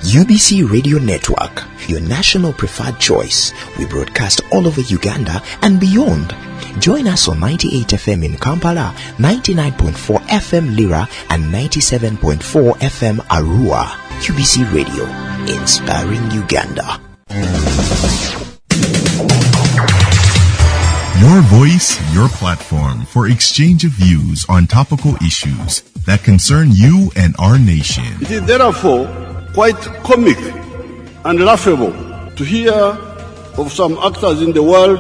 UBC Radio Network, your national preferred choice. We broadcast all over Uganda and beyond. Join us on 98 FM in Kampala, 99.4 FM Lira, and 97.4 FM Arua. UBC Radio, inspiring Uganda. Your voice, your platform for exchange of views on topical issues that concern you and our nation. It is therefore quite comic and laughable to hear of some actors in the world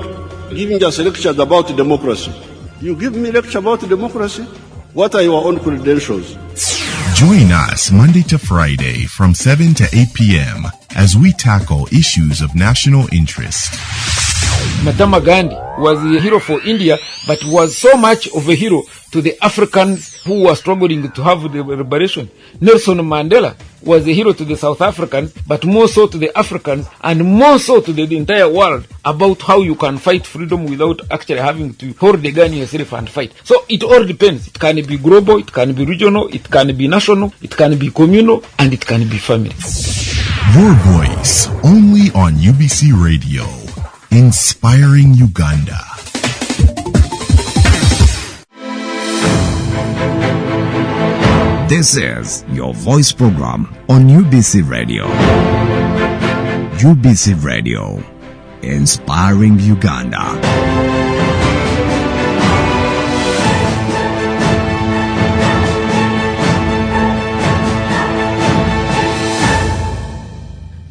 giving us lectures about democracy. You give me a lecture about democracy? What are your own credentials? Join us Monday to Friday from 7 to 8 p.m. as we tackle issues of national interest. Mahatma Gandhi was a hero for India, but was so much of a hero to the Africans who were struggling to have the liberation. Nelson Mandela was a hero to the South Africans, but more so to the Africans, and more so to the entire world, about how you can fight freedom without actually having to hold the gun yourself and fight. So it all depends. It can be global, it can be regional, it can be national, it can be communal, and it can be family. Your voice, only on UBC Radio. Inspiring Uganda. This is your voice program on UBC Radio. UBC Radio, inspiring Uganda.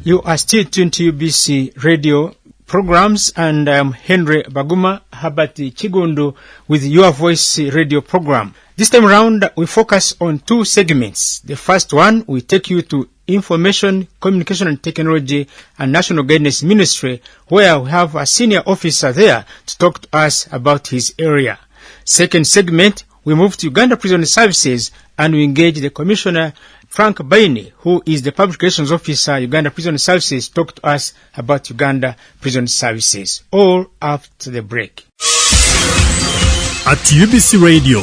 You are still tuned to UBC Radio programs, and I am Henry Baguma Habati Chigundu with Your Voice Radio program. This time around, we focus on two segments. The first one, we take you to Information, Communication and Technology and National Guidance Ministry, where we have a senior officer there to talk to us about his area. Second segment, we move to Uganda Prison Services and we engage the Commissioner Frank Baini, who is the Public Relations Officer, Uganda Prison Services, talk to us about Uganda Prison Services. All after the break. At UBC Radio,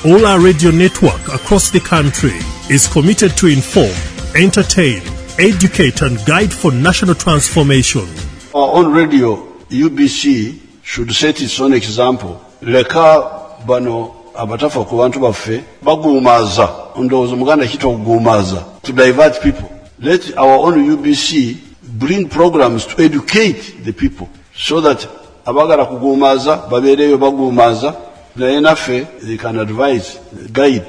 all our radio network across the country is committed to inform, entertain, educate and guide for national transformation. Our own radio, UBC, should set its own example. Leka bano abatafa ku bantu baffe bagumaza ndowooza muganda kitwa kugumaza to divert people. Let our own UBC bring programs to educate the people so that abagala kugumaza babeereyo bagumaza naye naffe they can advise, guide,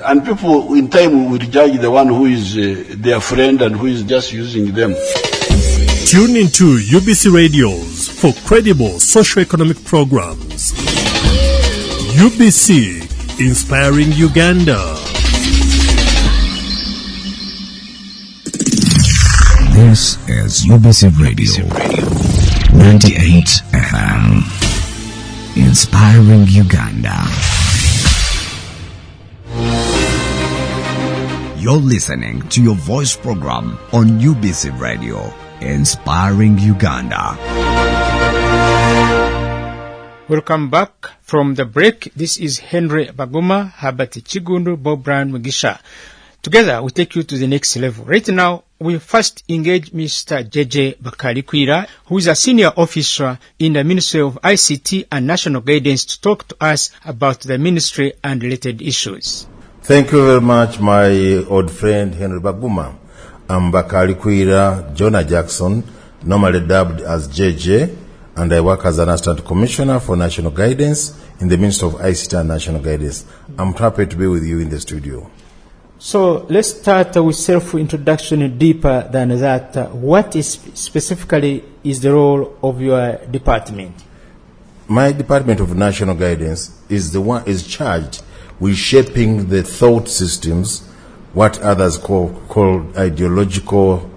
and people in time will judge the one who is their friend and who is just using them. Tune into UBC radios for credible socio-economic programs. UBC, inspiring Uganda. This is UBC Radio, 98 FM, inspiring Uganda. You're listening to your voice program on UBC Radio, inspiring Uganda. Welcome back from the break. This is Henry Baguma, Habati Chigundu, Bob Brown Mugisha. Together, we take you to the next level. Right now, we first engage Mr. JJ Bakalikwira, who is a senior officer in the Ministry of ICT and National Guidance, to talk to us about the ministry and related issues. Thank you very much, my old friend Henry Baguma. I'm Bakalikwira Jonah Jackson, normally dubbed as JJ, and I work as an Assistant Commissioner for National Guidance in the Ministry of ICT and National Guidance. I'm happy to be with you in the studio. So let's start with self-introduction deeper than that. What is specifically is the role of your department? My Department of National Guidance is charged with shaping the thought systems, what others call ideological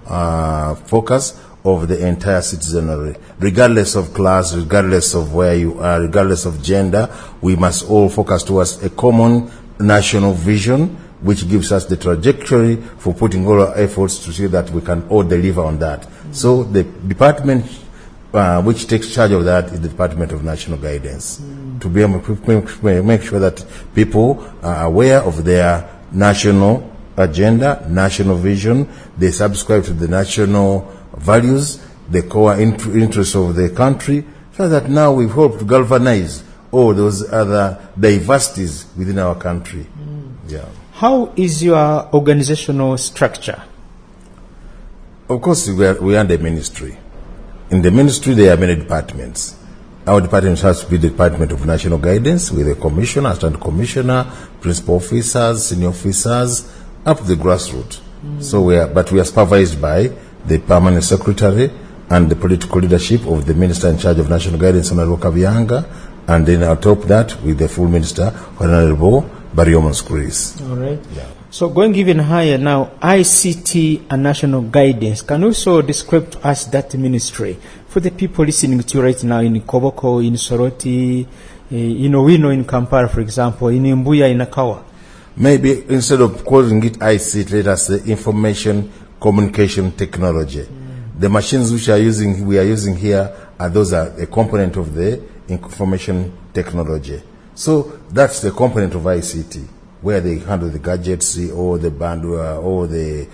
focus of the entire citizenry. Regardless of class, regardless of where you are, regardless of gender, we must all focus towards a common national vision, which gives us the trajectory for putting all our efforts to see that we can all deliver on that. So the department which takes charge of that is the Department of National Guidance, to be able to make sure that people are aware of their national agenda, national vision. They subscribe to the national values, the core interests of the country, so that now we hope to galvanize all those other diversities within our country. Yeah. How is your organizational structure? Of course, we are the ministry. In the ministry, there are many departments. Our department has to be the Department of National Guidance with a commissioner, assistant commissioner, principal officers, senior officers, up to the grassroots. So we are supervised by the permanent secretary and the political leadership of the minister in charge of national guidance, Honorable Kabyanga, and then on top of that, with the full minister, Honorable Barriomons Chris. All right. Yeah. So going even higher now, ICT and national guidance. Can you also describe to us that ministry for the people listening to you right now in Koboko, in Soroti, we know in Kampala, for example, in Mbuya, in Akawa? Maybe instead of calling it ICT, let us say information communication technology. The machines which we are using here those are a component of the information technology. So that's the component of ICT, where they handle the gadgets, or the bandwidth, or the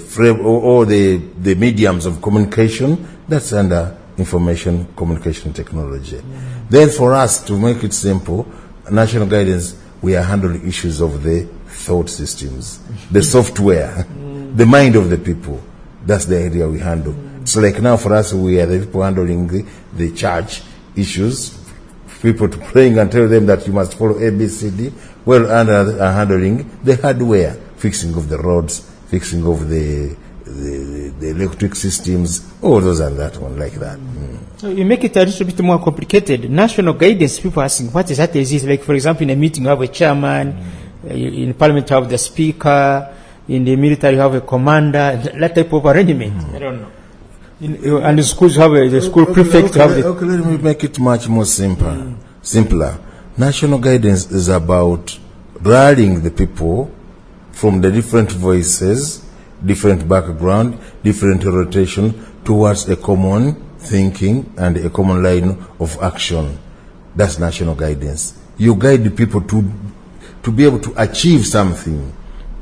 frame, or the mediums of communication. That's under information communication technology. Then for us, to make it simple, national guidance, we are handling issues of the thought systems, the software, the mind of the people. That's the area we handle. So like now for us, we are the people handling the church issues, people to praying and tell them that you must follow ABCD. Well, and are handling the hardware, fixing of the roads, fixing of the electric systems, all those and that one, like that. So you make it a little bit more complicated. National guidance, people asking, what is that? Is it like, for example, in a meeting you have a chairman, in parliament you have the speaker, in the military you have a commander, that type of arrangement? I don't know. And the schools have the school prefect. Okay, let me make it much more simpler. National guidance is about rallying the people from the different voices, different background, different rotation towards a common thinking and a common line of action. That's national guidance. You guide the people to be able to achieve something.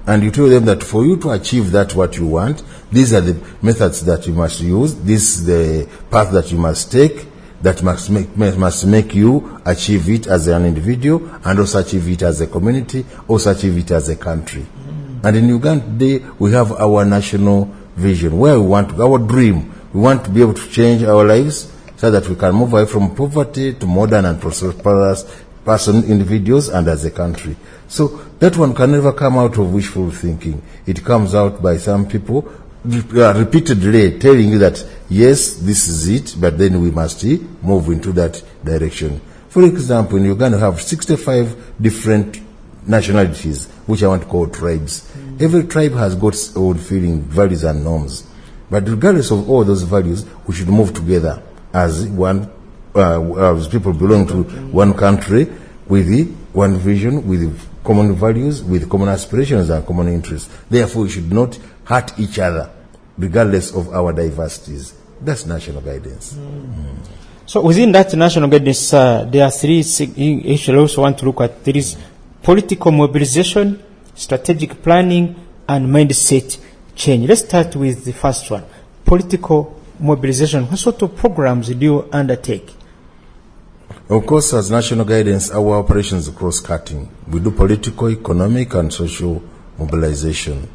And you tell them that for you to achieve that what you want, these are the methods that you must use, this is the path that you must take, that must make you achieve it as an individual, and also achieve it as a community, also achieve it as a country. And in Uganda today, we have our national vision, where we want our dream. We want to be able to change our lives so that we can move away from poverty to modern and prosperous individuals and as a country. So that one can never come out of wishful thinking. It comes out by some people repeatedly telling you that, yes, this is it, but then we must move into that direction. For example, in Uganda, we have 65 different nationalities, which I want to call tribes. Every tribe has got its own feeling, values, and norms. But regardless of all those values, we should move together as one, as people belong to one country with one vision, with common values, with common aspirations and common interests. Therefore, we should not hurt each other, regardless of our diversities. That's national guidance. So within that national guidance, there are three issues I also want to look at. There is political mobilization, strategic planning, and mindset change. Let's start with the first one, political mobilization. What sort of programs do you undertake? Of course, as national guidance, our operations are cross-cutting. We do political, economic, and social mobilization.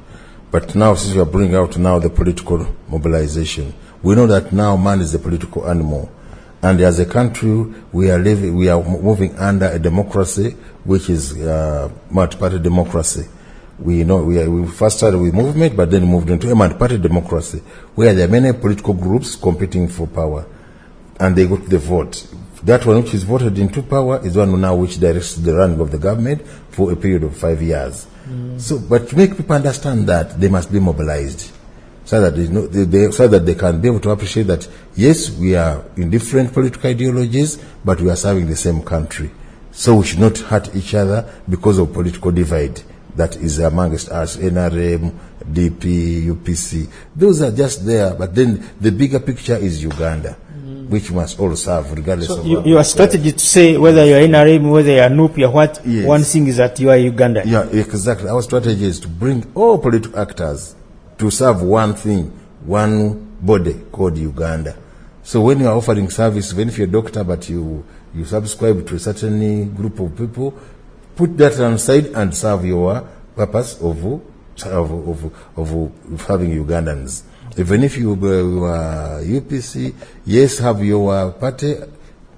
But now, since we are bringing out now the political mobilization, we know that now man is a political animal. And as a country, we are moving under a democracy, which is multi-party democracy. We know we first started with movement, but then moved into a multi-party democracy, where there are many political groups competing for power, and they go to the vote. That one which is voted into power is one now which directs the running of the government for a period of 5 years. So, but to make people understand that, they must be mobilized, so that so that they can be able to appreciate that, yes, we are in different political ideologies, but we are serving the same country. So we should not hurt each other because of political divide that is amongst us, NRM, DP, UPC. Those are just there, but then the bigger picture is Uganda. which must all serve regardless So of your strategy to say whether you're NRM, whether you're NUP, you're what, Yes. one thing is that you are Uganda. Yeah, exactly. Our strategy is to bring all political actors to serve one thing, one body called Uganda. So when you are offering service, even if you're a doctor but you subscribe to a certain group of people, put that on side and serve your purpose of having Ugandans. Even if you are UPC, yes, have your party,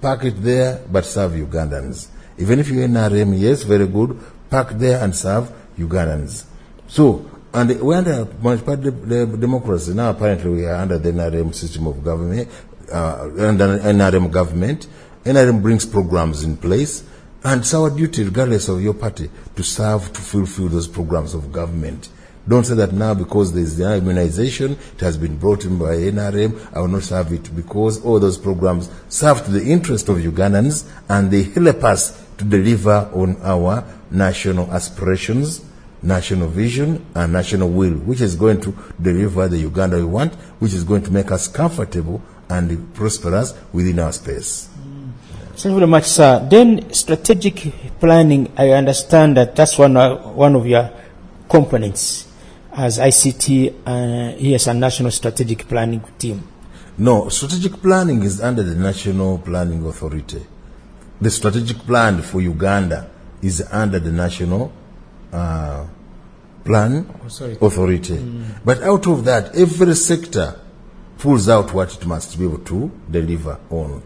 park it there, but serve Ugandans. Even if you're NRM, yes, very good, park there and serve Ugandans. So, and we're under multi-party democracy. Now apparently we are under the NRM system of government, under NRM government. NRM brings programs in place, and it's our duty, regardless of your party, to serve, to fulfill those programs of government. Don't say that now because there's the immunization, it has been brought in by NRM, I will not serve it, because all those programs serve to the interest of Ugandans and they help us to deliver on our national aspirations, national vision and national will, which is going to deliver the Uganda we want, which is going to make us comfortable and prosperous within our space. Thank you very much, sir. Then strategic planning, I understand that that's one of your components as ICT, yes, a national strategic planning team. No, strategic planning is under the National Planning Authority. The strategic plan for Uganda is under the National Plan Authority. But out of that, every sector pulls out what it must be able to deliver on.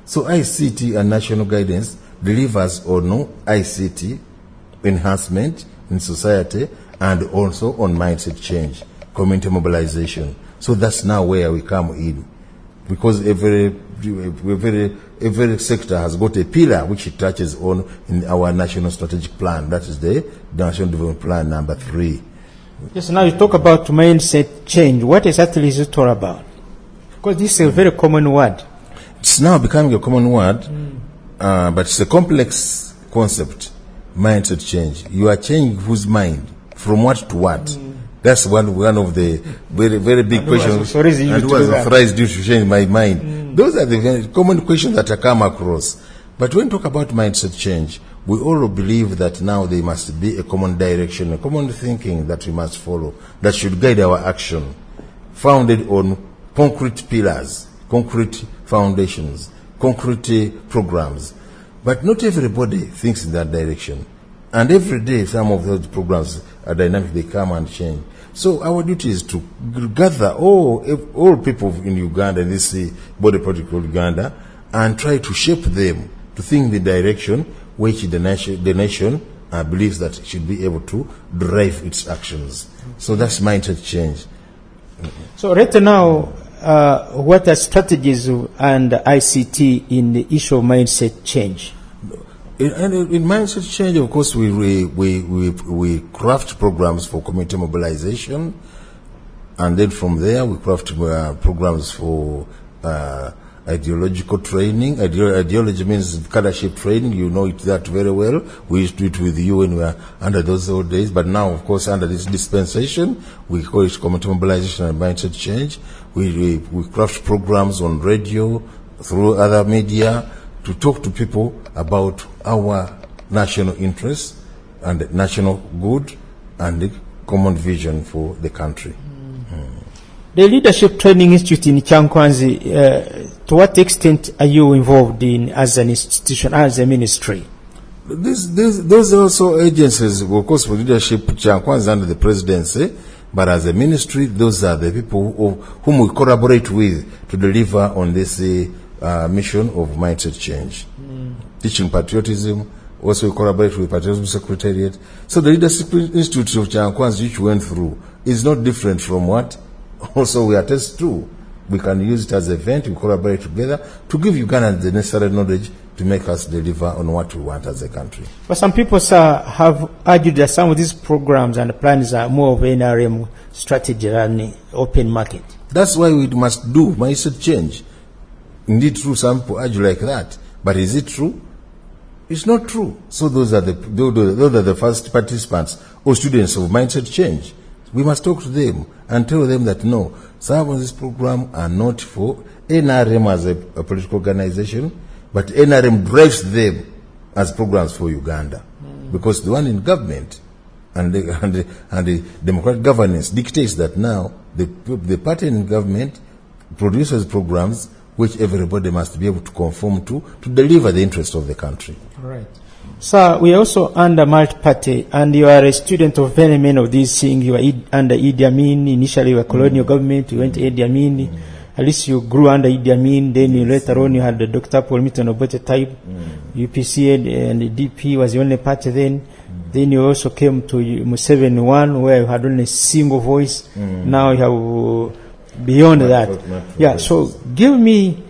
So ICT and national guidance delivers on ICT enhancement in society and also on mindset change, community mobilization. So that's now where we come in, because every sector has got a pillar which it touches on in our national strategic plan. That is the National Development Plan number 3. Yes, now you talk about mindset change. What exactly is it all about? Because this is a very common word. It's now becoming a common word, but it's a complex concept, mindset change. You are changing whose mind, from what to what. That's one of the very, very big questions. And who was authorized you to change my mind? Those are the very common questions that I come across. But when we talk about mindset change, we all believe that now there must be a common direction, a common thinking that we must follow, that should guide our action, founded on concrete pillars, concrete foundations, concrete programs. But not everybody thinks in that direction. And every day some of those programs are dynamic, they come and change. So our duty is to gather all people in Uganda, in this body politic of Uganda, and try to shape them to think the direction which the nation believes that it should be able to drive its actions. So that's mindset change. So right now, what are strategies and ICT in the issue of mindset change? In mindset change, of course, we craft programs for community mobilization, and then from there we craft programs for ideological training. Ideology means cadreship training. You know it that very well. We used to do it with you when we were under those old days, but now, of course, under this dispensation, we call it community mobilization and mindset change. We craft programs on radio, through other media, to talk to people about our national interests and national good and the common vision for the country. The Leadership Training Institute in Kyankwanzi, to what extent are you involved in as an institution, as a ministry? Those are also agencies, of course, for leadership. Kyankwanzi under the presidency, but as a ministry, those are the people whom we collaborate with to deliver on this mission of mindset change. Teaching patriotism, also we collaborate with Patriotism Secretariat. So the Leadership Institute of Kyankwanzi, which we went through, is not different from what also we attest to. We can use it as an event, we collaborate together to give Uganda the necessary knowledge to make us deliver on what we want as a country. But some people, sir, have argued that some of these programs and plans are more of NRM strategy than open market. That's why we must do mindset change. Indeed true, some people argue like that. But is it true? It's not true. So those are the first participants or students of mindset change. We must talk to them and tell them that no, some of these programs are not for NRM as a political organization, but NRM drives them as programs for Uganda. Because the one in government and the democratic governance dictates that now the party in government produces programs which everybody must be able to conform to deliver the interest of the country. Right. Sir, we are also under multi-party, and you are a student of very many of these things. You were under Idi Amin. Initially, you were colonial government. You went to Idi Amin. At least you grew under Idi Amin. Then you later on you had the Dr. Paul Milton Obote type. UPC and the DP was the only party then. Then you also came to Museveni 1, where you had only a single voice. Now you have beyond that. Yeah, so give me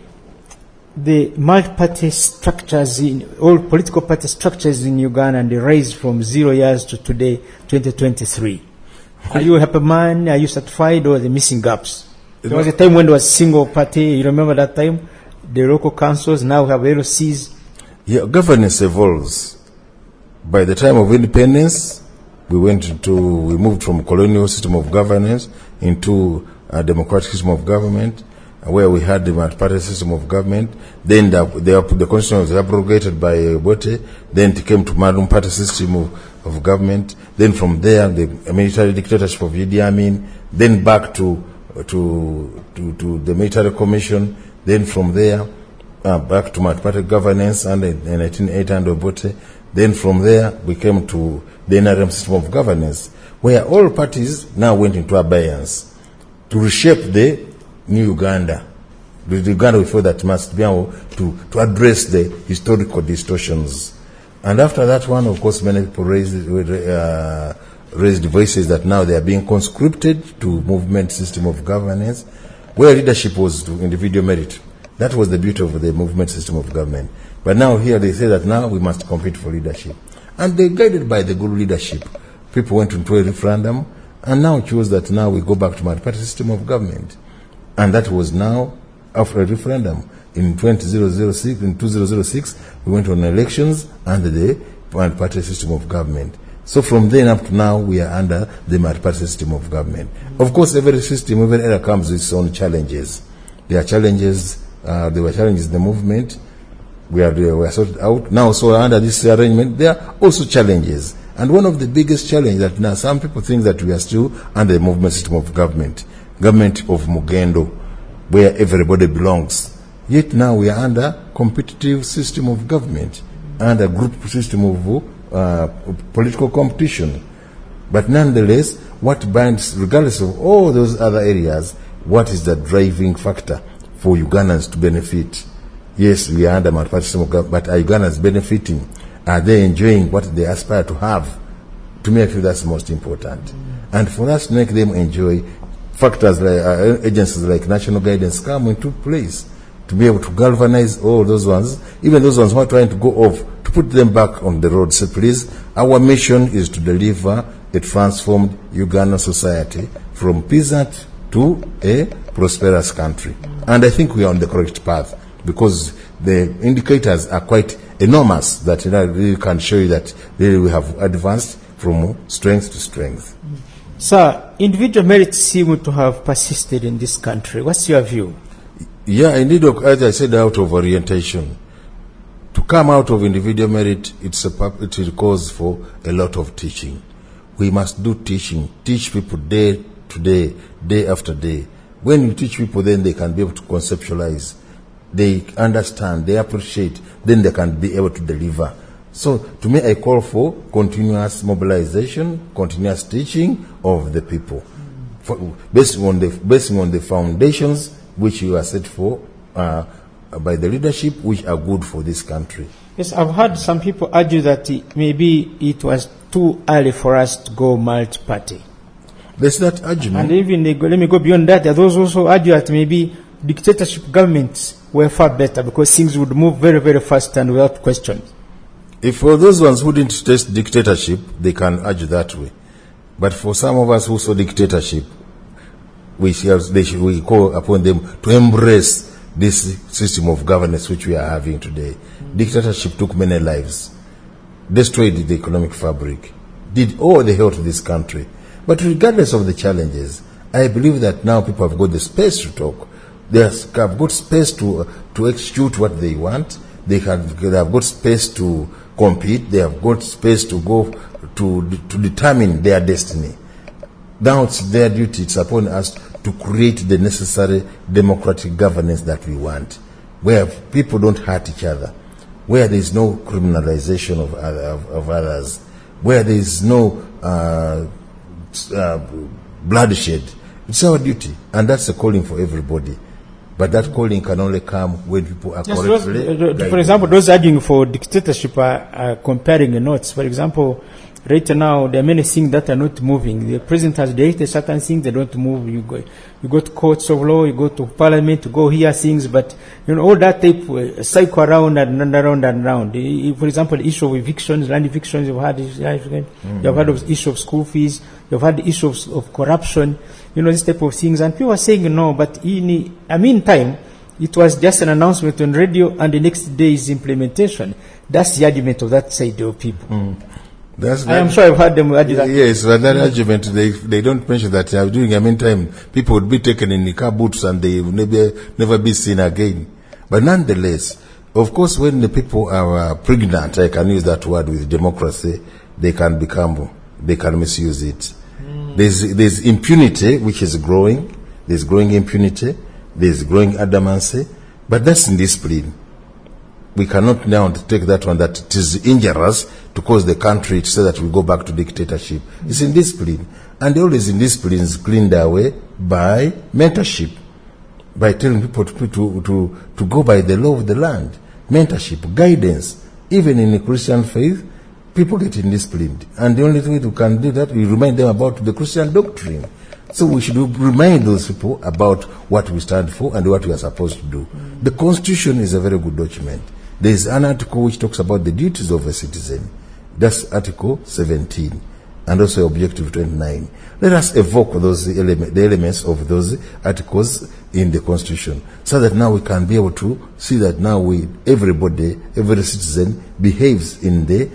the multi-party structures, all political party structures in Uganda, and the rise from 0 years to today, 2023. Are you a happy man? Are you satisfied, or are there missing gaps? There was a time when there was single party. You remember that time? The local councils, now we have LCs. Yeah, governance evolves. By the time of independence, we moved from colonial system of governance into a democratic system of government, where we had the multi-party system of government. Then the constitution was abrogated by Obote. Then it came to multi-party system of government. Then from there, the military dictatorship of Idi Amin. Then back to the military commission. Then from there, back to multi-party governance under 1980 under Obote. Then from there, we came to the NRM system of governance, where all parties now went into abeyance to reshape the new Uganda. The Uganda we feel that must be able to address the historical distortions. And after that one, of course, many people raised voices that now they are being conscripted to movement system of governance, where leadership was to individual merit. That was the beauty of the movement system of government. But now here they say that now we must compete for leadership. And they guided by the good leadership. People went into a referendum and now chose that now we go back to multi-party system of government. And that was now after a referendum. In 2006, we went on elections under the multi-party system of government. So from then up to now, we are under the multi-party system of government. Of course, every system, every era comes with its own challenges. There are challenges, there were challenges in the movement. We are sorted out. Now, so under this arrangement, there are also challenges. And one of the biggest challenges that now some people think that we are still under the movement system of government of Mugendo, where everybody belongs. Yet now we are under competitive system of government and a group system of political competition. But nonetheless, what binds, regardless of all those other areas, what is the driving factor for Ugandans to benefit? Yes, we are under multi-party system of government, but are Ugandans benefiting? Are they enjoying what they aspire to have? To me, I feel that's most important. And for us to make them enjoy, factors like agencies like national guidance come into place to be able to galvanize all those ones, even those ones who are trying to go off, to put them back on the road. So please, our mission is to deliver a transformed Ugandan society from peasant to a prosperous country. And I think we are on the correct path because the indicators are quite enormous that really can show you that really we have advanced from strength to strength. Sir, individual merits seem to have persisted in this country. What's your view? Yeah, indeed, as I said, out of orientation. To come out of individual merit, it calls for a lot of teaching. We must do teaching, teach people day to day, day after day. When you teach people, then they can be able to conceptualize. They understand, they appreciate, then they can be able to deliver. So, to me, I call for continuous mobilization, continuous teaching of the people, based on the foundations which you are set for by the leadership, which are good for this country. Yes, I've heard some people argue that maybe it was too early for us to go multi-party. There's that argument. And even let me go beyond that. There are those also argue that maybe dictatorship governments were far better because things would move very, very fast and without question. If for those ones who didn't taste dictatorship, they can argue that way. But for some of us who saw dictatorship, we call upon them to embrace this system of governance which we are having today. Dictatorship took many lives, destroyed the economic fabric, did all the hell to this country. But regardless of the challenges, I believe that now people have got the space to talk. They have got space to execute what they want. They have got space to compete. They have got space to go to determine their destiny. Now it's their duty, it's upon us to create the necessary democratic governance that we want, where people don't hurt each other, where there is no criminalization of others, where there is no bloodshed. It's our duty, and that's a calling for everybody. But that calling can only come when people are correctly. For example, those arguing for dictatorship are comparing the notes. For example, right now there are many things that are not moving. The president has directed certain things that don't move. You go to courts of law, you go to parliament to go hear things, but all that type cycle around and around and around. For example, the issue of evictions, land evictions, you've had of issue of school fees, you've had the issue of corruption, this type of things, and people are saying no, but in the meantime, it was just an announcement on radio, and the next day is implementation. That's the argument of that side of people. I am sure I've heard them argue that. Yes, but that argument, they don't mention that during the meantime, people would be taken in the car boots and they would never be seen again. But nonetheless, of course, when the people are pregnant, I can use that word with democracy, they can misuse it. There's impunity, which is growing. There's growing impunity. There's growing adamancy. But that's indiscipline. We cannot now take that one that it is injurious to cause the country to say that we go back to dictatorship. It's indiscipline. And all these indiscipline is cleaned away by mentorship, by telling people to go by the law of the land. Mentorship, guidance. Even in the Christian faith, people get indisciplined. And the only way we can do that, we remind them about the Christian doctrine. So we should remind those people about what we stand for and what we are supposed to do. The Constitution is a very good document. There is an article which talks about the duties of a citizen. That's Article 17 and also Objective 29. Let us evoke the elements of those articles in the Constitution so that now we can be able to see that now every citizen behaves in the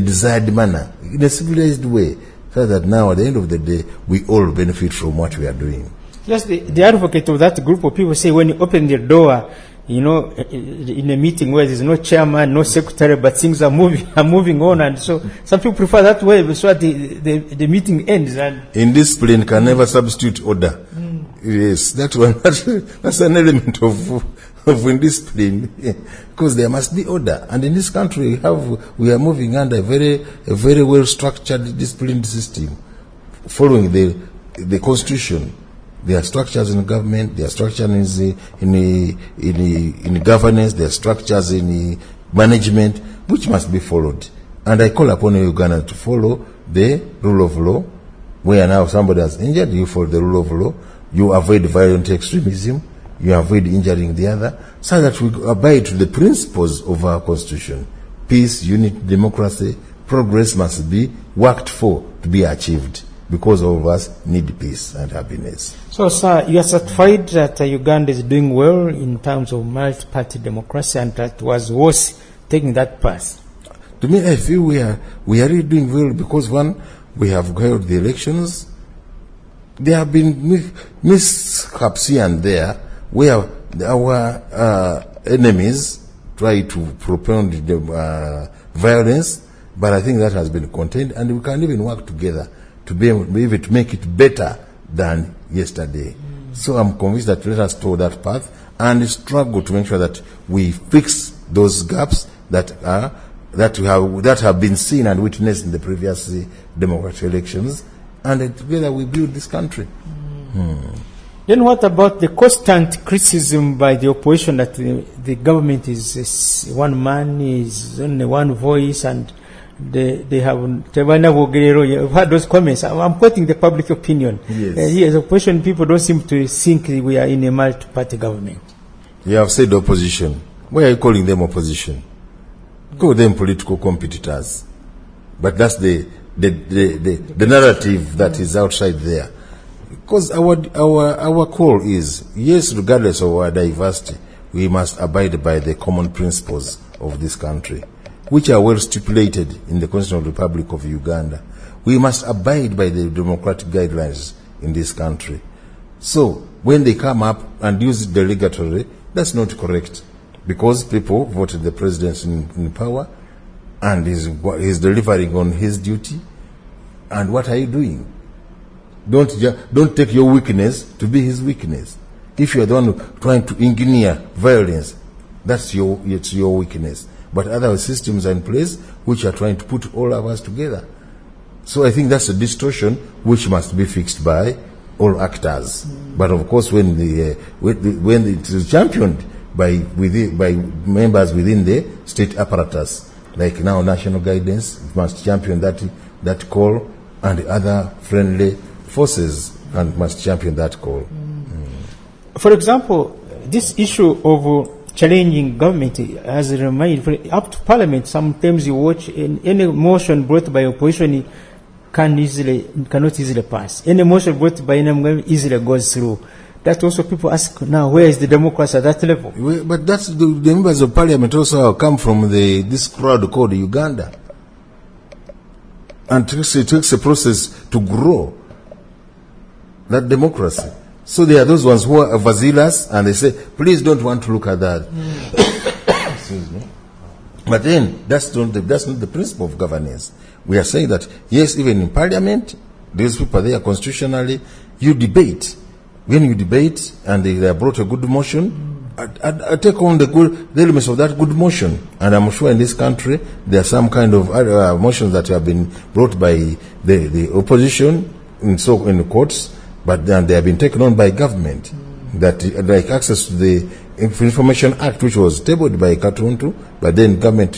desired manner, in a civilized way, so that now at the end of the day we all benefit from what we are doing. Just the advocate of that group of people say when you open the door, in a meeting where there's no chairman, no secretary, but things are moving on, and so some people prefer that way, so the meeting ends. And indiscipline can never substitute order. Yes, that's an element of indiscipline, because there must be order. And in this country, we are moving under a very well structured, disciplined system, following the Constitution. There are structures in government, there are structures in governance, there are structures in management, which must be followed. And I call upon Uganda to follow the rule of law. Where now somebody has injured, you follow the rule of law. You avoid violent extremism. You avoid injuring the other, so that we abide to the principles of our Constitution. Peace, unity, democracy, progress must be worked for to be achieved, because all of us need peace and happiness. So, sir, you are satisfied that Uganda is doing well in terms of multi-party democracy, and that was worth taking that path? To me, I feel we are really doing well because, one, we have held the elections. There have been mishaps here and there where our enemies try to propound violence, but I think that has been contained, and we can even work together to be able to make it better than yesterday. So I'm convinced that let us follow that path and struggle to make sure that we fix those gaps that have been seen and witnessed in the previous democratic elections, and together we build this country. Then what about the constant criticism by the opposition that the government is one man, is only one voice, and they have You've heard those comments. I'm quoting the public opinion. Yes, opposition people don't seem to think we are in a multi-party government. You have said opposition. Why are you calling them opposition? Call them political competitors. But that's the narrative that is outside there. Because our call is, yes, regardless of our diversity, we must abide by the common principles of this country, which are well stipulated in the Constitutional Republic of Uganda. We must abide by the democratic guidelines in this country. So when they come up and use it delegatory, that's not correct, because people voted the president in power, and he's delivering on his duty. And what are you doing? Don't take your weakness to be his weakness. If you are the one trying to engineer violence, it's your weakness. But other systems are in place which are trying to put all of us together. So I think that's a distortion which must be fixed by all actors. But of course, when it is championed by members within the state apparatus, like now national guidance must champion that call, and other friendly forces and must champion that call. For example, this issue of challenging government as a reminder, up to Parliament, sometimes you watch any motion brought by opposition cannot easily pass. Any motion brought by any government easily goes through. That also people ask now, where is the democracy at that level? But that's the members of Parliament also come from this crowd called Uganda. And it takes a process to grow that democracy. So there are those ones who are overzealous and they say, please don't want to look at that. Excuse me. But then that's not the principle of governance. We are saying that, yes, even in Parliament, those people there constitutionally, you debate. When you debate and they brought a good motion, I take on the elements of that good motion. And I'm sure in this country, there are some kind of motions that have been brought by the opposition in the courts, but then they have been taken on by government. That, like access to the Information Act, which was tabled by Katuntu, but then government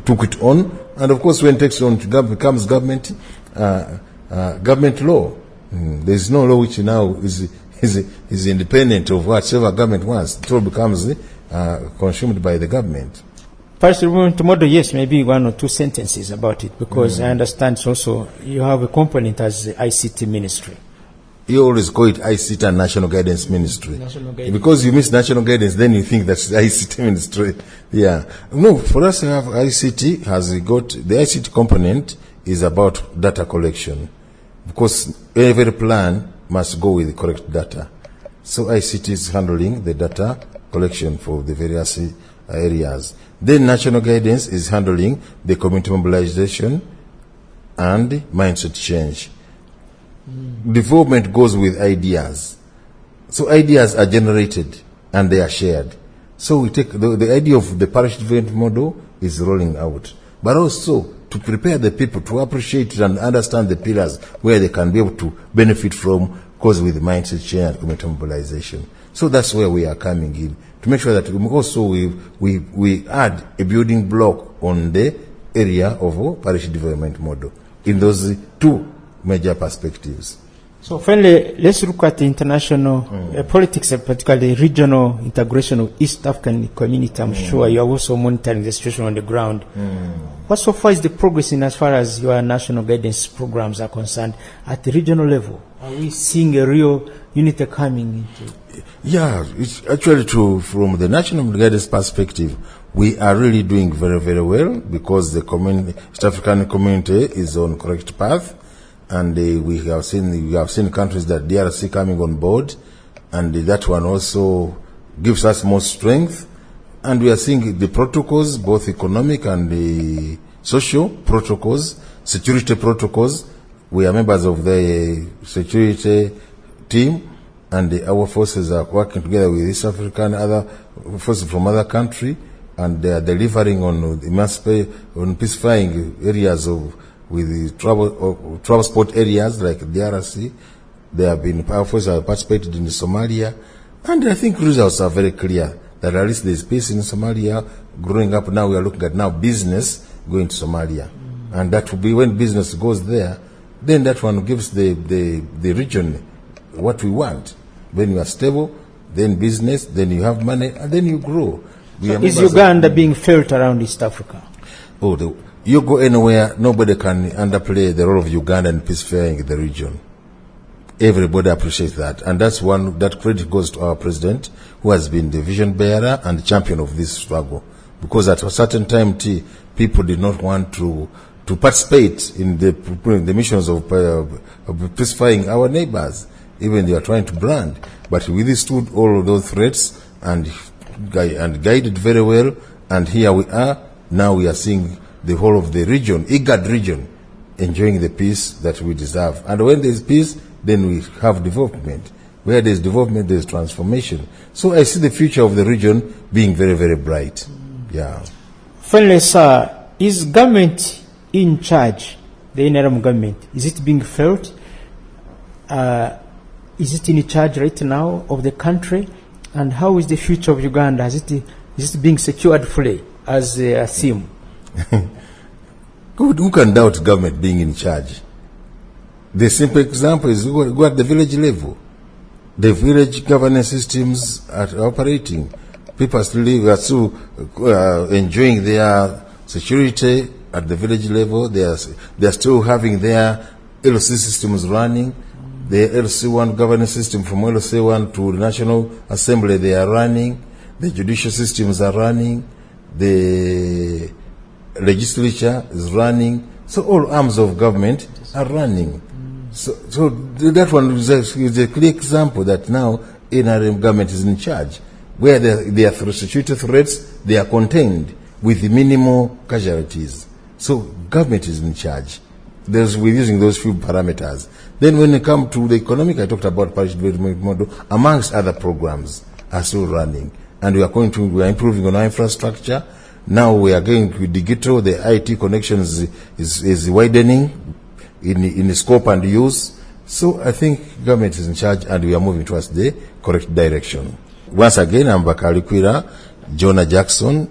took it on. And of course, when it takes on, becomes government law. There is no law which now is independent of whatever government wants. It all becomes consumed by the government. First, tomorrow, yes, maybe one or two sentences about it, because I understand also you have a component as the ICT ministry. You always call it ICT and National Guidance Ministry. Because you miss National Guidance, then you think that's the ICT Ministry. Yeah. No, for us to have ICT, the ICT component is about data collection. Because every plan must go with the correct data. So ICT is handling the data collection for the various areas. Then National Guidance is handling the community mobilization and mindset change. Development goes with ideas. So ideas are generated and they are shared. So we take the idea of the parish development model is rolling out. But also to prepare the people to appreciate it and understand the pillars where they can be able to benefit from, because with mindset change and community mobilization. So that's where we are coming in, to make sure that we add a building block on the area of parish development model in those two major perspectives. So finally, let's look at the international politics, and particularly regional integration of East African community. I'm sure you are also monitoring the situation on the ground. What so far is the progress in as far as your national guidance programs are concerned at the regional level? Are we seeing a real unity coming into? Yeah, it's actually true. From the national guidance perspective, we are really doing very, very well, because the East African community is on correct path. And we have seen countries that DRC coming on board, and that one also gives us more strength. And we are seeing the protocols, both economic and the social protocols, security protocols. We are members of the security team, and our forces are working together with East African other forces from other countries, and they are delivering on peacifying areas with the trouble spot areas like DRC. Our forces have participated in Somalia, and I think results are very clear that at least there is peace in Somalia. Growing up now, we are looking at business going to Somalia, and that will be when business goes there. Then that one gives the region what we want. When you are stable, then business, then you have money, and then you grow. So is Uganda being felt around East Africa? You go anywhere, nobody can underplay the role of Uganda in peacefying the region. Everybody appreciates that. And that credit goes to our president, who has been the vision bearer and champion of this struggle. Because at a certain time, people did not want to to participate in the missions of pacifying our neighbors. Even they are trying to brand, but we withstood all of those threats and guided very well. And here we are. Now we are seeing the whole of the region, IGAD region, enjoying the peace that we deserve. And when there is peace, then we have development. Where there is development, there is transformation. So I see the future of the region being very, very bright. Yeah. Finally, sir, is government in charge, the interim government? Is it being felt? Is it in charge right now of the country? And how is the future of Uganda? Is it being secured fully as they assume? Who can doubt government being in charge? The simple example is go at the village level. The village governance systems are operating. People are still enjoying their security at the village level. They are still having their LC systems running. The LC1 governance system from LC1 to the National Assembly, they are running. The judicial systems are running. The legislature is running. So all arms of government are running. So that one is a clear example that now NRM government is in charge. Where there are security threats, they are contained with minimal casualties. So government is in charge. We're using those few parameters. Then when it comes to the economic, I talked about Parish Development Model, amongst other programs are still running. And we are improving on our infrastructure. Now we are going to digital, the IT connections is widening in scope and use. So I think government is in charge and we are moving towards the correct direction. Once again, I'm Bakalikwira Jonah Jackson,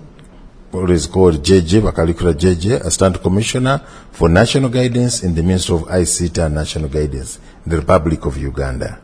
always called JJ, Bakalikwira JJ, Assistant Commissioner for National Guidance in the Ministry of ICT and National Guidance in the Republic of Uganda.